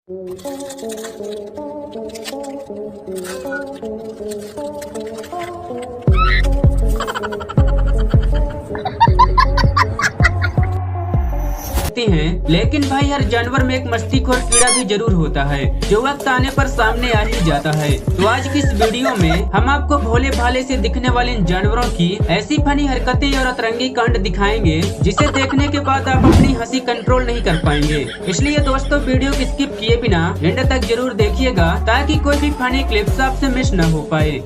हैं, लेकिन भाई हर जानवर में एक मस्तीखोर कीड़ा भी जरूर होता है जो वक्त आने पर सामने आ ही जाता है। तो आज की इस वीडियो में हम आपको भोले भाले से दिखने वाले इन जानवरों की ऐसी फनी हरकतें और अतरंगी कांड दिखाएंगे जिसे देखने के बाद आप अपनी हंसी कंट्रोल नहीं कर पाएंगे। इसलिए दोस्तों वीडियो को स्किप किए बिना एंड तक जरूर देखिएगा ताकि कोई भी फनी क्लिप्स आपसे मिस न हो पाए।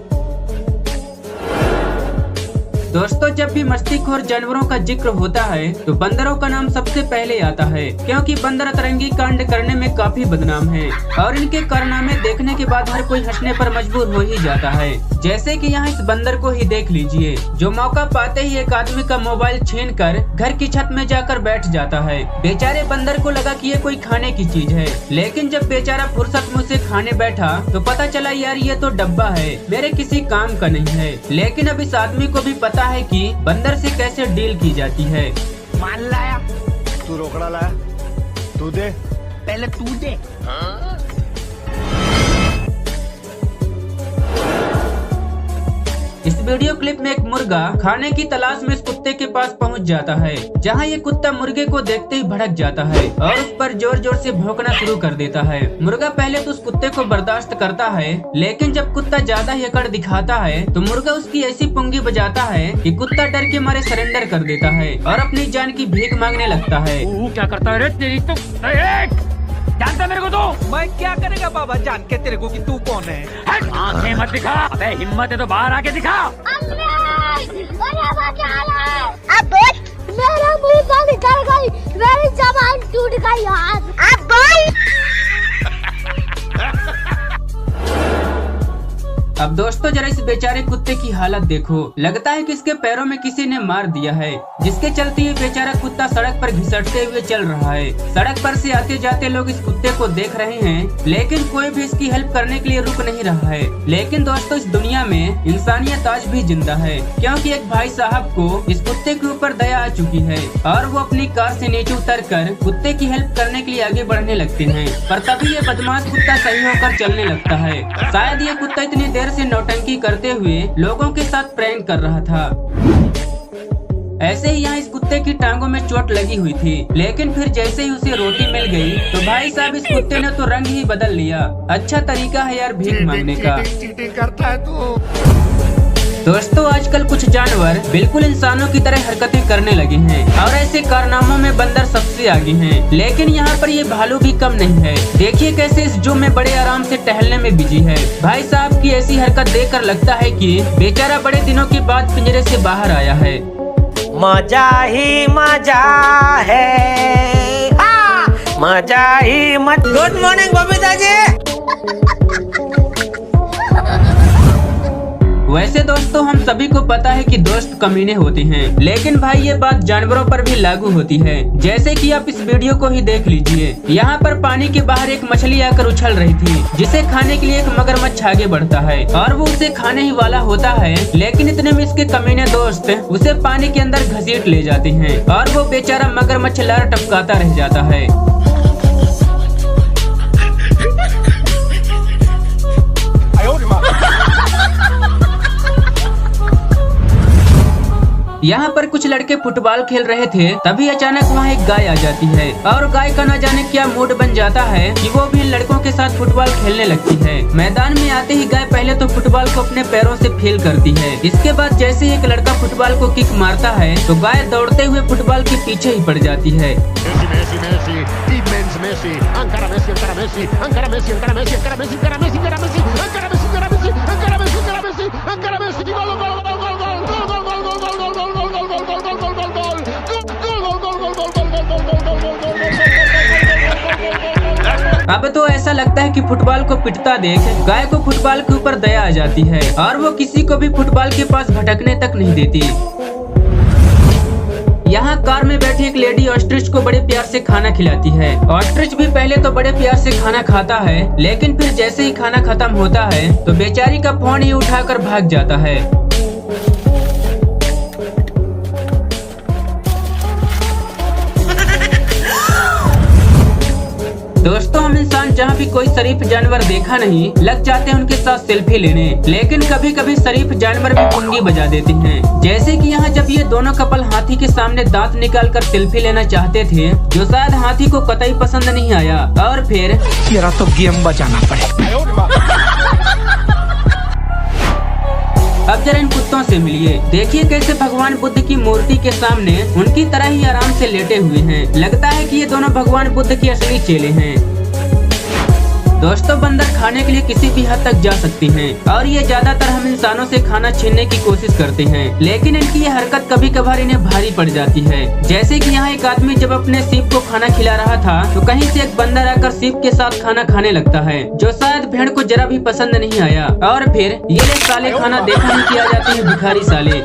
दोस्तों जब भी मस्तीखोर जानवरों का जिक्र होता है तो बंदरों का नाम सबसे पहले आता है, क्योंकि बंदर अतरंगी कांड करने में काफी बदनाम हैं और इनके कारनामे देखने के बाद हर कोई हंसने पर मजबूर हो ही जाता है। जैसे कि यहाँ इस बंदर को ही देख लीजिए जो मौका पाते ही एक आदमी का मोबाइल छीनकर घर की छत में जाकर बैठ जाता है। बेचारे बंदर को लगा कि ये कोई खाने की चीज है, लेकिन जब बेचारा फुर्सत में उसे खाने बैठा तो पता चला यार ये तो डब्बा है, मेरे किसी काम का नहीं है। लेकिन अब इस आदमी को भी पता है कि बंदर से कैसे डील की जाती है। मान लाया, तू रोकड़ा लाया, तू दे, पहले तू दे। इस वीडियो क्लिप में एक मुर्गा खाने की तलाश में इस कुत्ते के पास पहुंच जाता है, जहां ये कुत्ता मुर्गे को देखते ही भड़क जाता है और उस पर जोर जोर से भौंकना शुरू कर देता है। मुर्गा पहले तो उस कुत्ते को बर्दाश्त करता है, लेकिन जब कुत्ता ज्यादा ही अकड़ दिखाता है तो मुर्गा उसकी ऐसी पुंगी बजाता है कि कुत्ता डर के मारे सरेंडर कर देता है और अपनी जान की भीख मांगने लगता है। क्या करता है रे तेरी तो जानता मेरे को तो। मैं क्या करेगा बाबा जान के तेरे को कि तू कौन है। आंखें मत दिखा, अबे हिम्मत है तो बाहर आके दिखा। अब मेरा मुंह तो निकल गई, मेरी जबान टूट गई यार। अब बोल। अब दोस्तों जरा इस बेचारे कुत्ते की हालत देखो, लगता है कि इसके पैरों में किसी ने मार दिया है, जिसके चलते ये बेचारा कुत्ता सड़क पर घिसटते हुए चल रहा है। सड़क पर से आते जाते लोग इस कुत्ते को देख रहे हैं, लेकिन कोई भी इसकी हेल्प करने के लिए रुक नहीं रहा है। लेकिन दोस्तों इस दुनिया में इंसानियत आज भी जिंदा है, क्योंकि एक भाई साहब को इस कुत्ते के ऊपर दया आ चुकी है और वो अपनी कार से नीचे उतरकर कुत्ते की हेल्प करने के लिए आगे बढ़ने लगते हैं। पर तभी ये बदमाश कुत्ता सही होकर चलने लगता है। शायद ये कुत्ता इतनी देर से नौटंकी करते हुए लोगों के साथ प्रैंक कर रहा था। ऐसे ही यहाँ इस कुत्ते की टांगों में चोट लगी हुई थी, लेकिन फिर जैसे ही उसे रोटी मिल गई तो भाई साहब इस कुत्ते ने तो रंग ही बदल लिया। अच्छा तरीका है यार भीख मांगने का। चीटिंग करता है तू। दोस्तों आजकल कुछ जानवर बिल्कुल इंसानों की तरह हरकतें करने लगे हैं और ऐसे कारनामों में बंदर सबसे आगे हैं। लेकिन यहाँ पर ये भालू भी कम नहीं है। देखिए कैसे इस जू में बड़े आराम से टहलने में बिजी है। भाई साहब की ऐसी हरकत देखकर लगता है कि बेचारा बड़े दिनों के बाद पिंजरे से बाहर आया है। मजा ही मजा है, मजा ही मजा। Good morning Babita ji. वैसे दोस्तों हम सभी को पता है कि दोस्त कमीने होते हैं, लेकिन भाई ये बात जानवरों पर भी लागू होती है। जैसे कि आप इस वीडियो को ही देख लीजिए, यहाँ पर पानी के बाहर एक मछली आकर उछल रही थी, जिसे खाने के लिए एक मगरमच्छ आगे बढ़ता है और वो उसे खाने ही वाला होता है। लेकिन इतने में इसके कमीने दोस्त उसे पानी के अंदर घसीट ले जाते हैं और वो बेचारा मगरमच्छ लार टपकाता रह जाता है। यहाँ पर कुछ लड़के फुटबॉल खेल रहे थे, तभी अचानक वहाँ एक गाय आ जाती है और गाय का न जाने क्या मूड बन जाता है कि वो भी लड़कों के साथ फुटबॉल खेलने लगती है। मैदान में आते ही गाय पहले तो फुटबॉल को अपने पैरों से फील करती है। इसके बाद जैसे ही एक लड़का फुटबॉल को किक मारता है तो गाय दौड़ते हुए फुटबॉल के पीछे ही पड़ जाती है। अब तो ऐसा लगता है कि फुटबॉल को पिटता देख गाय को फुटबॉल के ऊपर दया आ जाती है और वो किसी को भी फुटबॉल के पास भटकने तक नहीं देती। यहाँ कार में बैठी एक लेडी ऑस्ट्रिच को बड़े प्यार से खाना खिलाती है। ऑस्ट्रिच भी पहले तो बड़े प्यार से खाना खाता है, लेकिन फिर जैसे ही खाना खत्म होता है तो बेचारी का फोन ही उठाकर भाग जाता है। दोस्तों हम इंसान जहाँ कोई शरीफ जानवर देखा नहीं, लग जाते हैं उनके साथ सेल्फी लेने। लेकिन कभी कभी शरीफ जानवर भी पुंगी बजा देते हैं। जैसे कि यहाँ जब ये दोनों कपल हाथी के सामने दांत निकालकर सेल्फी लेना चाहते थे, जो शायद हाथी को कतई पसंद नहीं आया, और फिर तेरा तो गेम बजाना पड़े। अब जरा इन कुत्तों से मिलिए, देखिए कैसे भगवान बुद्ध की मूर्ति के सामने उनकी तरह ही आराम से लेटे हुए हैं। लगता है कि ये दोनों भगवान बुद्ध के असली चेले हैं। दोस्तों, बंदर खाने के लिए किसी भी हद तक जा सकती हैं और ये ज्यादातर हम इंसानों से खाना छीनने की कोशिश करते हैं, लेकिन इनकी ये हरकत कभी कभार इन्हें भारी पड़ जाती है। जैसे कि यहाँ एक आदमी जब अपने सीप को खाना खिला रहा था तो कहीं से एक बंदर आकर सीप के साथ खाना खाने लगता है, जो शायद भेड़ को जरा भी पसंद नहीं आया। और फिर ये ले साले, खाना देखा नहीं कि आ जाते हैं भिखारी साले।